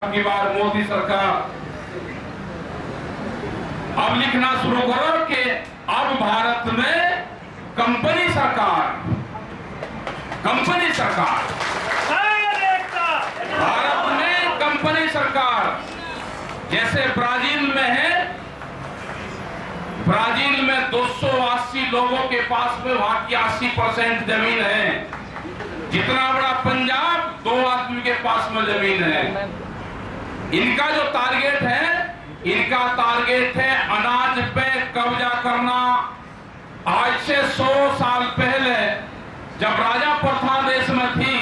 की बार मोदी सरकार अब लिखना शुरू करो कि अब भारत में कंपनी सरकार भारत में कंपनी सरकार जैसे ब्राजील में है। ब्राजील में 280 लोगों के पास में वहां की 80% जमीन है। जितना बड़ा पंजाब 2 आदमी के पास में जमीन है। इनका जो टारगेट है अनाज पे कब्जा करना। आज से 100 साल पहले जब राजा प्रथा देश में थी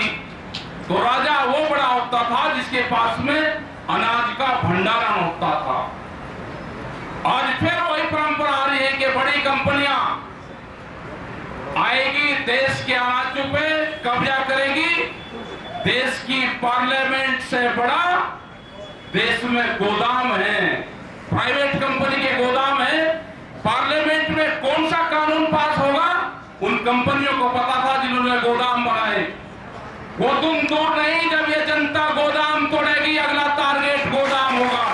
तो राजा वो बड़ा होता था जिसके पास में अनाज का भंडारण होता था। आज फिर वही परंपरा आ रही है कि बड़ी कंपनियां आएगी, देश के अनाजों पे कब्जा करेगी। देश की पार्लियामेंट से बड़ा देश में गोदाम है, प्राइवेट कंपनी के गोदाम है। पार्लियामेंट में कौन सा कानून पास होगा उन कंपनियों को पता था जिन्होंने गोदाम बनाए। वो तुम दूर नहीं, जब ये जनता गोदाम तोड़ेगी अगला टारगेट गोदाम होगा।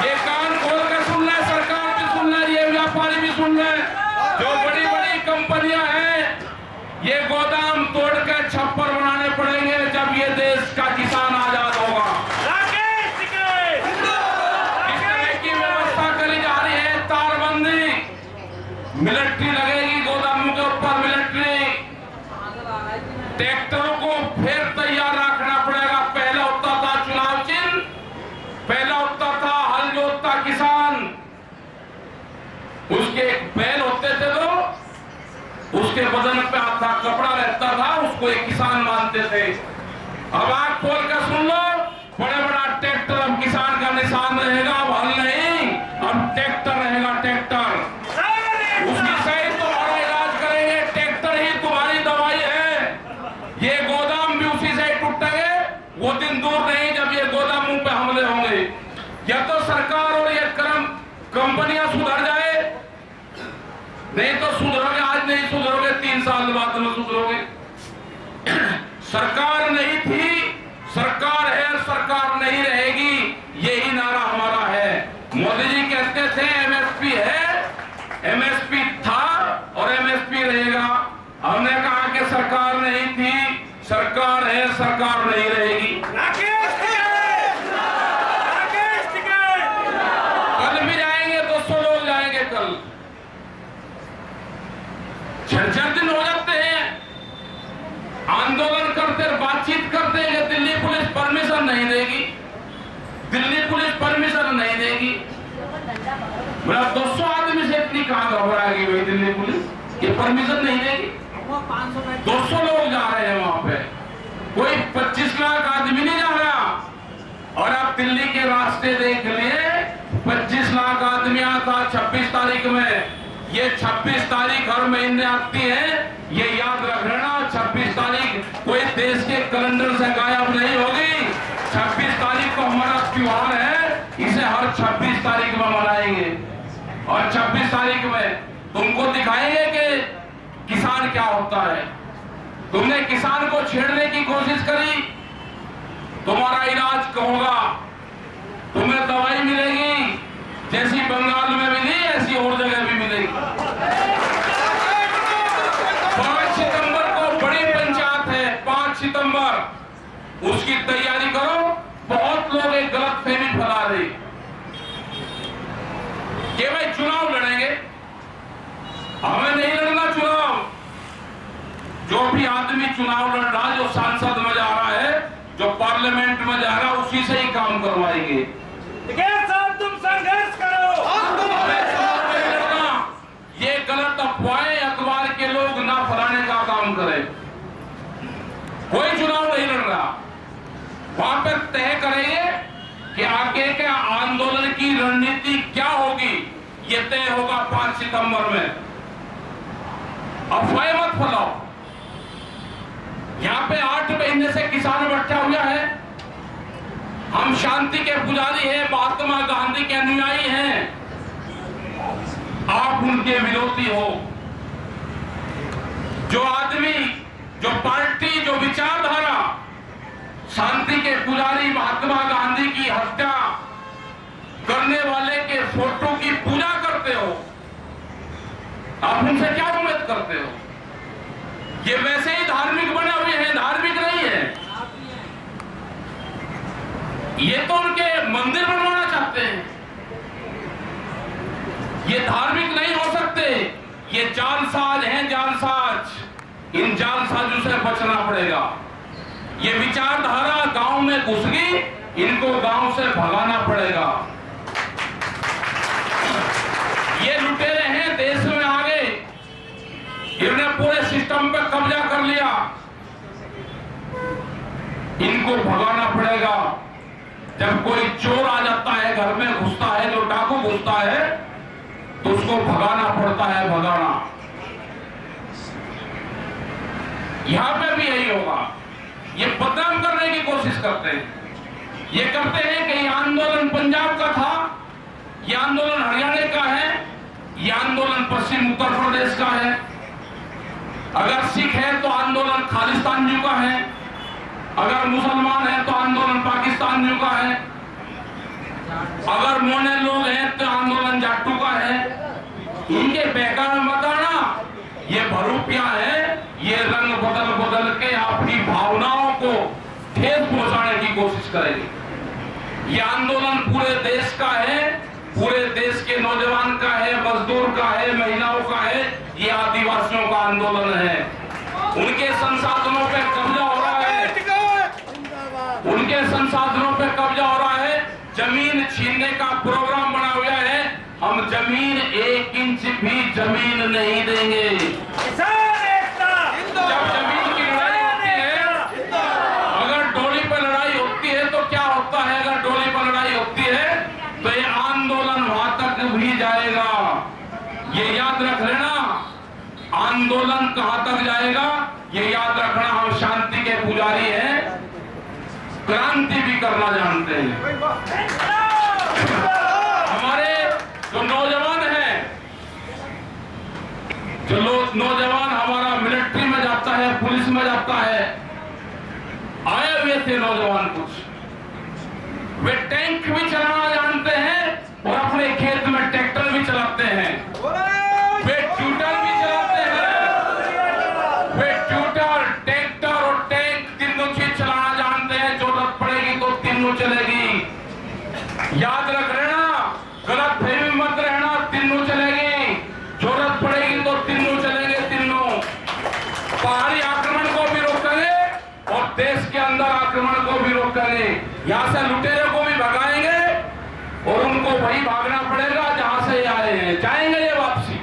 ये कान खोल कर सुन ले, सरकार भी सुन ले, ये व्यापारी भी सुन ले। जो बड़ी बड़ी कंपनियां हैं ये गोदाम तोड़ कर छप्पर बनाने पड़ेंगे जब ये देश का किसान आजाद होगा। मिलिट्री लगेगी गोदामों के ऊपर, मिलिट्री। ट्रैक्टरों को फिर तैयार रखना पड़ेगा। पहला होता था चुनाव चिन्ह, पहला होता था हल जोतता किसान, उसके एक बैल होते थे तो उसके बदन पे आधा कपड़ा रहता था, उसको एक किसान मानते थे। अब आंख खोल कर सुन लो, बड़े बड़ा ट्रैक्टर अब किसान का निशान रहेगा। अब हल नहीं, अब ट्रैक्टर रहेगा, ट्रैक्टर। उसकी सही तुम्हारा इलाज करेंगे, ट्रैक्टर ही तुम्हारी दवाई है। ये गोदाम भी उसी से टूटेंगे। वो दिन दूर नहीं जब ये गोदामों पे हमले होंगे। या तो सरकार और ये कंपनियां सुधर जाए, नहीं तो सुधरोगे, आज नहीं सुधरोगे 3 साल बाद में सुधरोगे। सरकार नहीं थी, सरकार है, सरकार नहीं रहेगी, यही नारा हमारा है। मोदी जी कहते थे एमएसपी है, एमएसपी था और एमएसपी रहेगा। हमने कहा कि सरकार नहीं थी, सरकार है, सरकार नहीं रहेगी। कल भी जाएंगे, 200 लोग जाएंगे कल। 6 दिन हो जाते हैं आंदोलन करते, बातचीत करते हैं कि दिल्ली पुलिस परमिशन नहीं देगी, दिल्ली पुलिस परमिशन नहीं देगी। मेरा 200 आदमी से इतनी कहां घबराएगी भाई दिल्ली पुलिस, ये परमिशन नहीं देगी। 200 लोग जा रहे हैं वहां पे, कोई 25 लाख आदमी नहीं जा रहा। और आप दिल्ली के रास्ते देख लिए, 25 लाख आदमी आता 26 तारीख में। ये 26 तारीख हर महीने आती है, ये याद रख लेना। 26 तारीख कोई देश के कैलेंडर से गायब नहीं होगी। 26 तारीख को हमारा त्योहार है, इसे हर 26 तारीख में मनाएंगे। और 26 तारीख में तुमको दिखाएंगे कि किसान क्या होता है। तुमने किसान को छेड़ने की कोशिश करी, तुम्हारा इलाज होगा, तुम्हें दवाई मिलेगी, जैसी बंगाल में मिली ऐसी और जगह भी मिलेगी। 5 सितंबर को बड़ी पंचायत है, 5 सितंबर, उसकी तैयारी करो। बहुत लोग एक गलत फहमी फैला रहे कि भाई चुनाव लड़ेंगे, हमें नहीं लड़ना चुनाव। जो भी आदमी चुनाव लड़ रहा है, जो सांसद में जा रहा है, जो पार्लियामेंट में जा रहा है, उसी से ही काम करवाएंगे। तुम संघर्ष करो, ये गलत अफवाहें अखबार के लोग ना फैलाने का काम करें। कोई चुनाव नहीं लड़ रहा, वहां पर तय करेंगे कि आगे के आंदोलन की रणनीति क्या होगी, ये तय होगा 5 सितंबर में। अफवाहें मत फैलाओ। यहाँ पे 8 महीने से किसान बैठा हुआ है। हम शांति के पुजारी हैं, महात्मा गांधी के अनुयायी हैं, आप उनके विरोधी हो। जो आदमी, जो पार्टी, जो विचारधारा शांति के पुजारी महात्मा गांधी की हत्या करने वाले के फोटो की पूजा करते हो, आप उनसे क्या उम्मीद करते हो? ये वैसे ही धार्मिक बने हुए हैं, धार्मिक नहीं है। ये तो उनके मंदिर बनवाना चाहते हैं, ये धार्मिक नहीं हो सकते। ये जालसाज हैं, जालसाज। इन जालसाजों से बचना पड़ेगा। ये विचारधारा गांव में घुस गई, इनको गांव से भगाना पड़ेगा। ये लुटेरे हैं, देश में आ गए, इन्होंने पूरे सिस्टम पे कब्जा कर लिया, इनको भगाना पड़ेगा। जब कोई चोर आ जाता है, घर में घुसता है, जो डाकू घुसता है, तो उसको भगाना पड़ता है, भगाना। यहां पे भी यही होगा। ये बदनाम करने की कोशिश करते हैं। ये करते हैं कि ये आंदोलन पंजाब का था, ये आंदोलन हरियाणा का है, ये आंदोलन पश्चिम उत्तर प्रदेश का है। अगर सिख है तो आंदोलन खालिस्तानियों का है, अगर मुसलमान है तो आंदोलन पाकिस्तानियों का है, अगर मोने लोग हैं तो आंदोलन जाटू का है। इनके बेकार में मत आना, ये भरूपिया है, ये रंग बदल बदल के आपकी भावनाओं को ठेस पहुंचाने की कोशिश करेंगे। ये आंदोलन पूरे देश का है, पूरे देश के नौजवान का है, मजदूर का है, महिलाओं का है, ये आदिवासियों का आंदोलन है। उनके संसाधनों पे कब्जा हो रहा है, उनके संसाधनों पे कब्जा हो रहा है, जमीन छीनने का प्रोग्राम बना हुआ है। हम जमीन 1 इंच भी जमीन नहीं देंगे। जब जमीन की लड़ाई होती है, अगर डोली पर लड़ाई होती है तो क्या होता है? अगर डोली पर लड़ाई होती है तो ये आंदोलन वहां तक भी जाएगा। ये याद रख लेना, आंदोलन कहां तक जाएगा ये याद रखना। हम शांति के पुजारी हैं, क्रांति भी करना जानते हैं। हमारे जो नौजवान हैं, जो नौजवान हमारा मिलिट्री में जाता है, पुलिस में जाता है, आए हुए थे नौजवान कुछ, वे टैंक भी चलाना जानते हैं और अपने खेत में ट्रैक्टर भी चलाते हैं, वे ट्यूटर भी चलाते हैं, वे ट्यूटर, ट्रैक्टर और टैंक तीनों चीज चलाना जानते हैं। जरूरत पड़ेगी तो तीनों चलेगी। याद रख लेना, गलत फहमी मत रहना, तीनों चलेगी। जरूरत पड़ेगी तो तीनों चलेंगे, तीनों। पहाड़ी आक्रमण को भी रोकेंगे और देश के अंदर आक्रमण को भी रोकेंगे। यहाँ से लुटेरों को भी भगाएंगे और उनको वही भागना पड़ेगा जहां से आए हैं, जाएंगे ये वापसी।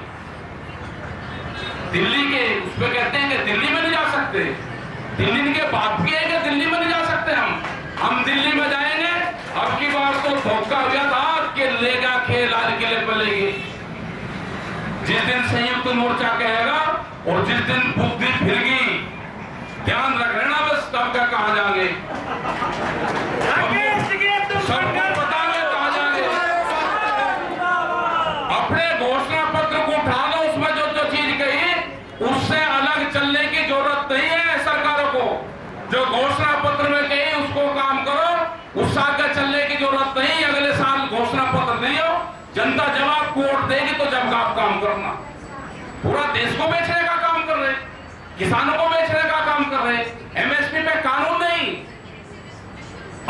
दिल्ली के उस पर कहते हैं कि दिल्ली में नहीं जा सकते, दिल्ली इनके बाप की है कि दिल्ली में नहीं जा सकते हम दिल्ली में जाएंगे। अब की बार तो धोखा हो गया था कि लेगा खेल लाल किले पर लेंगे। जिस दिन संयुक्त मोर्चा कहेगा और जिस दिन बुद्धि फिर गई, ध्यान रख लेना, बस तब का कहां जाएंगे, सबको बताएंगे कहां जाएंगे। अपने घोषणा पत्र को उठा लो, उसमें जो जो चीज कही उससे अलग चलने की जरूरत नहीं है सरकारों को। जो घोषणा पत्र में कही उसको काम करो, उससे आगे चलने की जरूरत नहीं। अगले साल घोषणा पत्र दियो, जनता जवाब वोट देगी तो जब आप काम करना। पूरा देश को बेचने का काम कर रहे, किसानों को बेचने का काम कर रहे। एमएसपी पे कानून नहीं,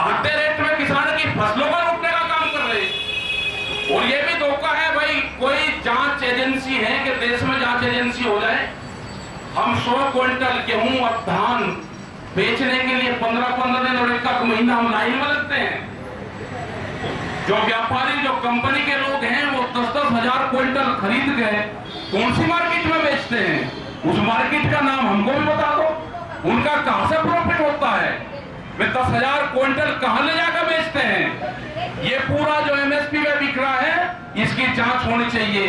आधे रेट में किसान की फसलों का लूटने का काम कर रहे। और ये भी धोखा है भाई, कोई जांच एजेंसी है कि देश में जांच एजेंसी हो जाए। हम 100 क्विंटल गेहूं और धान बेचने के लिए 15-15 दिन और 1 महीना हम लाइन में लगते हैं। जो व्यापारी, जो कंपनी के लोग हैं, वो 10-10 हजार क्विंटल खरीद के कौन सी मार्केट में बेचते हैं? उस मार्केट का नाम हमको भी बता दो, उनका कहां से प्रॉफिट होता है? वे 10,000 क्विंटल कहां ले जाकर बेचते हैं? ये पूरा जो एमएसपी में बिक रहा है, इसकी जांच होनी चाहिए।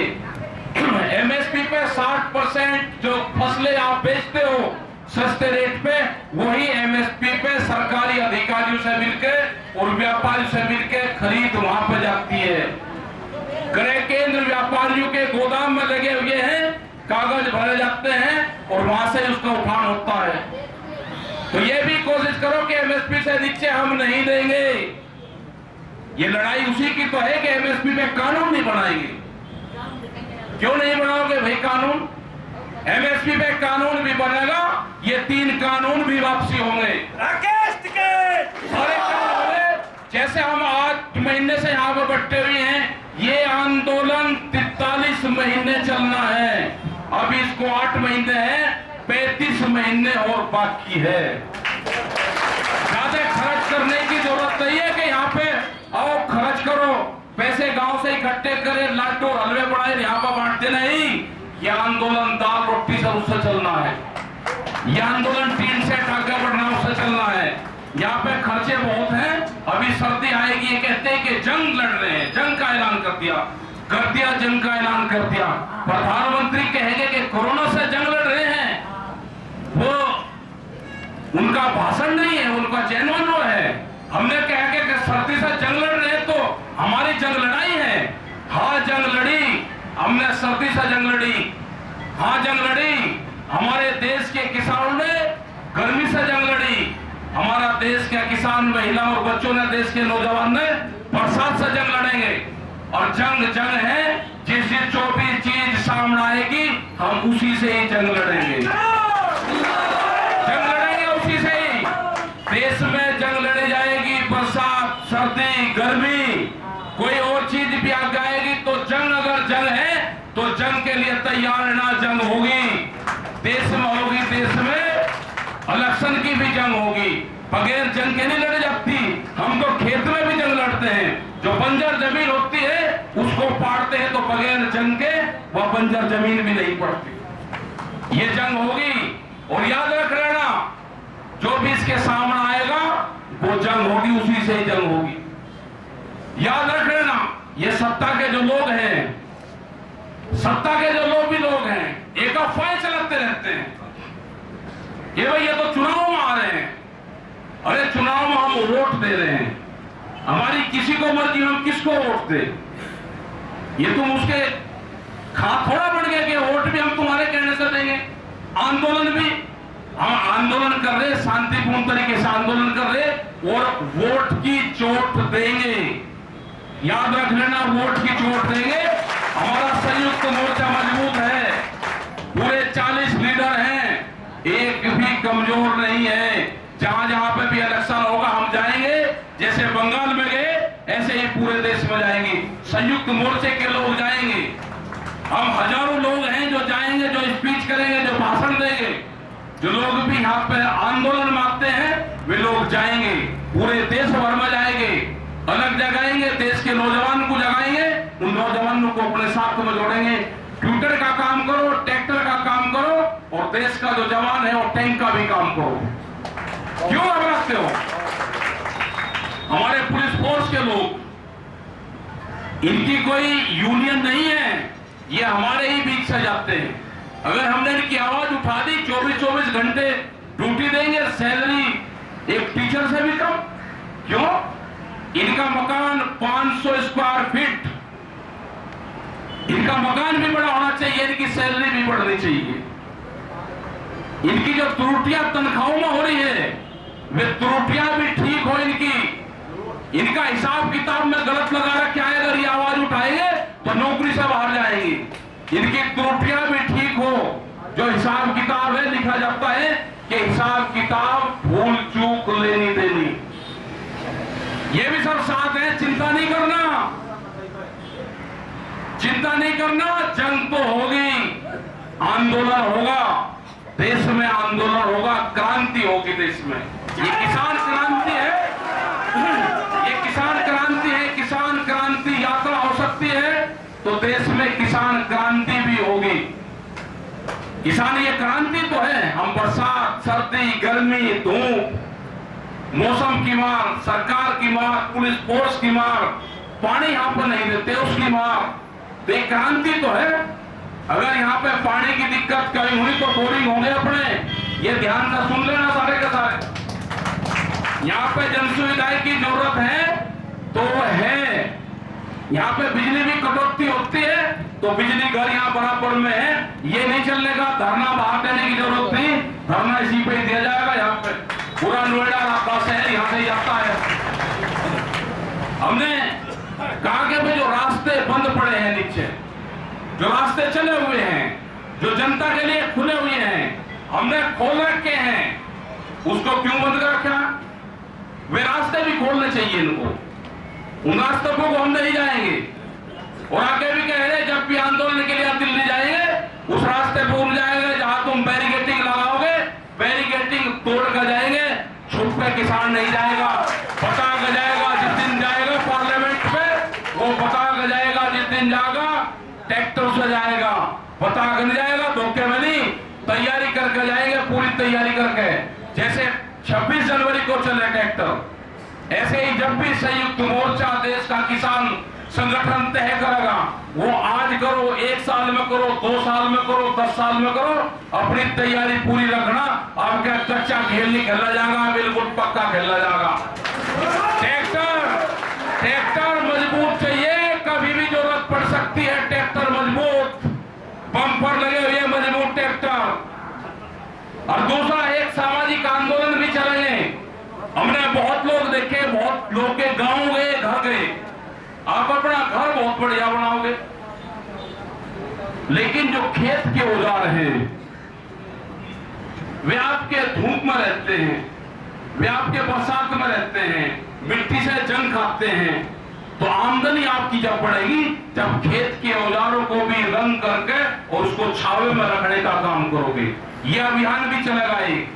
एमएसपी पे 60% जो फसलें आप बेचते हो सस्ते रेट पे, वही एमएसपी पे सरकारी अधिकारियों से मिलकर और व्यापारियों से मिलकर खरीद वहां पे जाती है। क्रय केंद्र व्यापारियों के गोदाम में लगे हुए हैं, कागज भरे जाते हैं और वहां से उसका उठान होता है। तो ये भी कोशिश करो कि एमएसपी से नीचे हम नहीं देंगे। ये लड़ाई उसी की तो है कि एमएसपी पे कानून नहीं बनाएंगे। क्यों नहीं बनाओगे भाई कानून? एमएसपी पे कानून भी बनेगा, ये 3 कानून भी वापसी होंगे। राकेश टिकैत सारे काम होंगे। जैसे हम आज महीने से यहाँ पर बैठे हुए हैं, ये आंदोलन 43 महीने चलना है। अभी इसको 8 महीने हैं, 35 महीने और बाकी है। ज्यादा खर्च करने की जरूरत नहीं है कि यहाँ पे आओ खर्च करो, पैसे गांव से इकट्ठे करें, लाडू और हलवे बनाए यहाँ पर बांटते नहीं। ये आंदोलन दाल रोटी से उससे चलना है। ये आंदोलन टीन से आगे बढ़ना उससे चलना है। यहाँ पे खर्चे बहुत हैं। अभी सर्दी आएगी, ये कहते हैं कि जंग लड़ रहे हैं, जंग का ऐलान कर दिया जंग का ऐलान कर दिया। प्रधानमंत्री कहेंगे कि कोरोना से जंग लड़ रहे हैं, वो उनका भाषण नहीं है, उनका जेन्युइन वो है। हमने कहा कि सर्दी से जंग लड़ रहे हैं तो हमारी जंग लड़ाई है। हाँ जंग लड़ी, हमने सर्दी से जंग लड़ी। हाँ जंग लड़ी, हमारे देश के किसानों ने गर्मी से जंग लड़ी। हमारा देश के किसान, महिला और बच्चों ने, देश के नौजवान ने बरसात से जंग लड़ेंगे। और जंग जंग है, जिस जो भी चीज सामने आएगी हम उसी से ही जंग लड़ेंगे। जंग लड़ेंगे उसी से ही। देश में जंग लड़ी जाएगी, बरसात, सर्दी, गर्मी, कोई और चीज भी आ जाएगी तो जंग, अगर जंग है तो जंग के लिए तैयार रहना। जंग होगी, देश में होगी, देश में इलेक्शन की भी जंग होगी। बगैर जंग के नहीं लड़ी जाती। हम तो खेत में भी जंग लड़ते हैं। जो बंजर जमीन होती है उसको पाड़ते हैं, तो बगैर जंग के वह बंजर जमीन भी नहीं पड़ती। ये जंग होगी और याद रख लेना, जो भी इसके सामने आएगा वो जंग होगी, उसी से ही जंग होगी। याद रख लेना, ये सत्ता के जो लोग हैं, सत्ता के जो लोग भी लोग हैं, एक अफवाह चलाते रहते हैं। ये भाई ये तो चुनाव में आ रहे हैं। अरे चुनाव में हम वोट दे रहे हैं, हमारी किसी को मर्जी हम किसको वोट दे। ये तुम उसके खा थोड़ा बढ़ गया कि वोट भी हम तुम्हारे कहने से देंगे। आंदोलन भी हम आंदोलन कर रहे, शांतिपूर्ण तरीके से आंदोलन कर रहे और वोट की चोट देंगे। याद रख लेना, वोट की चोट देंगे। हमारा संयुक्त मोर्चा मजबूत है, पूरे 40 लीडर हैं, एक भी कमजोर नहीं है। जहां जहां पे भी इलेक्शन होगा हम जाएंगे, जैसे बंगाल में गए ऐसे ही पूरे देश में जाएंगे। संयुक्त मोर्चे के लोग जाएंगे, हम हजारों लोग हैं जो जाएंगे, जो स्पीच करेंगे, जो भाषण देंगे। जो लोग भी यहाँ पे आंदोलन मांगते हैं वे लोग जाएंगे, पूरे देश भर में जाएंगे, अलग जगाएंगे, देश के नौजवान को जगाएंगे, उन नौजवानों को अपने साथ में जोड़ेंगे। ट्विटर का काम करो, ट्रैक्टर का काम करो और देश का जो जवान है वो टैंक का भी काम करो। क्यों घबराते हो? हमारे पुलिस फोर्स के लोग, इनकी कोई यूनियन नहीं है, ये हमारे ही बीच से जाते हैं। अगर हमने इनकी आवाज उठा दी, 24-24 घंटे ड्यूटी देंगे, सैलरी एक टीचर से भी कम। क्यों? इनका मकान 500 स्क्वायर फीट, इनका मकान भी बड़ा होना चाहिए, इनकी सैलरी भी बढ़नी चाहिए। इनकी जो त्रुटियां तनख्वाहों में हो रही है वे त्रुटियां भी ठीक हो इनकी। इनका हिसाब किताब में गलत लगा रखा है, अगर ये आवाज उठाएंगे तो नौकरी से बाहर जाएंगे। इनकी त्रुटियां भी ठीक हो, जो हिसाब किताब है, लिखा जाता है कि हिसाब किताब भूल चूक लेनी देनी, ये भी सब साथ है। चिंता नहीं करना, चिंता नहीं करना, जंग तो होगी, आंदोलन होगा, देश में आंदोलन होगा, क्रांति होगी देश में। ये किसान क्रांति है, ये किसान क्रांति है। किसान क्रांति यात्रा हो सकती है तो देश में किसान क्रांति भी होगी। किसान ये क्रांति तो है। हम बरसात, सर्दी, गर्मी, धूप, मौसम की मार, सरकार की मार, पुलिस फोर्स की मार, पानी यहाँ पर नहीं देते उसकी मार, तो ये क्रांति तो है। अगर यहाँ पे पानी की दिक्कत कहीं हुई तो बोरिंग होंगे अपने, ये ध्यान से सुन लेना सारे के सारे। यहाँ पे जन सुविधाएं की जरूरत है तो है। यहाँ पे बिजली भी कटौती होती है तो बिजली घर यहाँ बराबर में है, ये नहीं चलेगा। धरना बाहर देने की जरूरत नहीं, धरना इसी पे दिया जाएगा यहाँ पे। पूरा नोएडा का शहर यहाँ से जाता है। हमने कहा कि भाई जो रास्ते बंद पड़े हैं नीचे, जो रास्ते चले हुए हैं, जो जनता के लिए खुले हुए हैं, हमने खोल रखे हैं, उसको क्यों बंद कर रखा? वे रास्ते भी खोलने चाहिए इनको। उन रास्तों को हम नहीं जाएंगे। और आगे भी कह रहे जब भी आंदोलन के लिए आप दिल्ली जाएंगे, उस रास्ते पर उड़ जाएंगे जहां तुम बैरिकेटिंग लगाओगे, बैरिकेटिंग तोड़ कर जाएंगे। छुप पे किसान नहीं जाएगा, पता जाएगा जिस दिन जाएगा पार्लियामेंट पे, वो पता जाएगा जिस दिन जाएगा ट्रैक्टर से जाएगा, पता कर जाएगा, धोखे में नहीं, तैयारी करके जाएंगे, पूरी तैयारी करके। जैसे 26 जनवरी को चले ट्रैक्टर, ऐसे ही जब भी संयुक्त मोर्चा देश का किसान संगठन तय करेगा, वो आज करो, 1 साल में करो, 2 साल में करो, 10 साल में करो, अपनी तैयारी पूरी रखना। आपका कच्चा खेल नहीं खेला जाएगा, बिल्कुल पक्का खेला जाएगा। ट्रैक्टर मजबूत चाहिए, कभी भी जरूरत पड़ सकती है। ट्रैक्टर मजबूत, बम्पर लगे हुए मजबूत ट्रैक्टर। और दूसरा, एक सामाजिक आंदोलन भी चलेंगे। हमने बहुत लोग देखे, बहुत लोग के गांव गए, घर गए। आप अपना घर बहुत बढ़िया बनाओगे, लेकिन जो खेत के औजार हैं वे आपके धूप में रहते हैं, वे आपके बरसात में रहते हैं, मिट्टी से जंग खाते हैं। तो आमदनी आपकी जब बढ़ेगी, जब खेत के औजारों को भी रंग करके और उसको छावे में रखने का काम करोगे। यह अभियान भी चलेगा एक।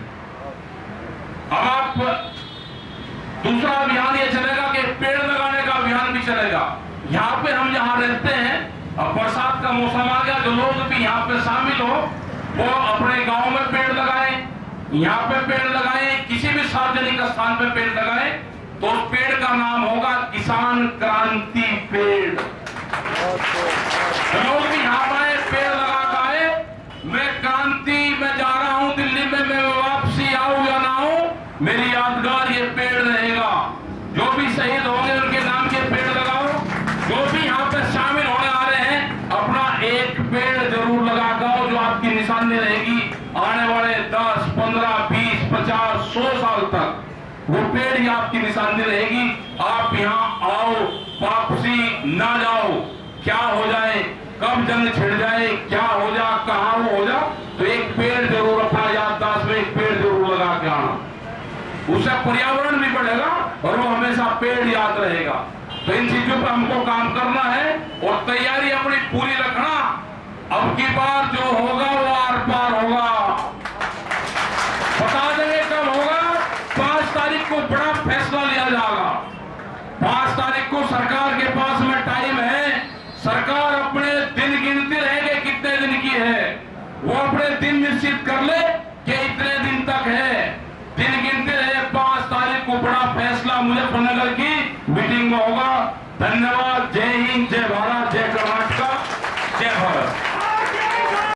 अब आप दूसरा अभियान ये चलेगा कि पेड़ लगाने का अभियान भी चलेगा। यहाँ पे हम जहाँ रहते हैं, अब बरसात का मौसम आ गया, जो लोग भी यहाँ पे शामिल हो वो अपने गांव में पेड़ लगाएं, यहाँ पे पेड़ लगाएं, किसी भी सार्वजनिक स्थान पे पेड़ लगाएं। तो उस पेड़ का नाम होगा किसान क्रांति पेड़। लोग भी यहाँ आए, पेड़ लगा कर आए। मैं क्रांति में जा रहा हूँ दिल्ली में, मैं वापसी आऊं या ना आऊं, मेरी यादगार ये पेड़ रहेगा। जो भी शहीद होंगे उनके नाम के पेड़ लगाओ। जो भी यहाँ पे शामिल होने आ रहे हैं, अपना एक पेड़ जरूर लगा दो, जो आपकी निशानी रहेगी आने वाले 10, 15, 20, 50, 100 साल तक। वो पेड़ ही आपकी निशानी रहेगी। आप यहाँ आओ, वापसी ना जाओ। क्या हो जाए, कब जंग छिड़ जाए, क्या हो जा, कहाँ वो हो जा, तो एक पेड़ जरूर अपना याददाश्त में एक पेड़ जरूर लगा के आना। उससे पर्यावरण भी बढ़ेगा और वो हमेशा पेड़ याद रहेगा। तो इन चीजों पर हमको काम करना है और तैयारी अपनी पूरी रखना। अब की बार जो होगा वो आर पार होगा। बता देंगे कब होगा। 5 तारीख को बड़ा फैसला लिया जाएगा। 5 तारीख को सरकार के पास में टाइम है। सरकार अपने दिन गिनती रहेगी कितने दिन की है, वो अपने दिन निश्चित कर ले कि इतने दिन तक है, दिन गिनते रहे। 5 तारीख को बड़ा फैसला मुजफ्फरनगर की मीटिंग में होगा। धन्यवाद। जय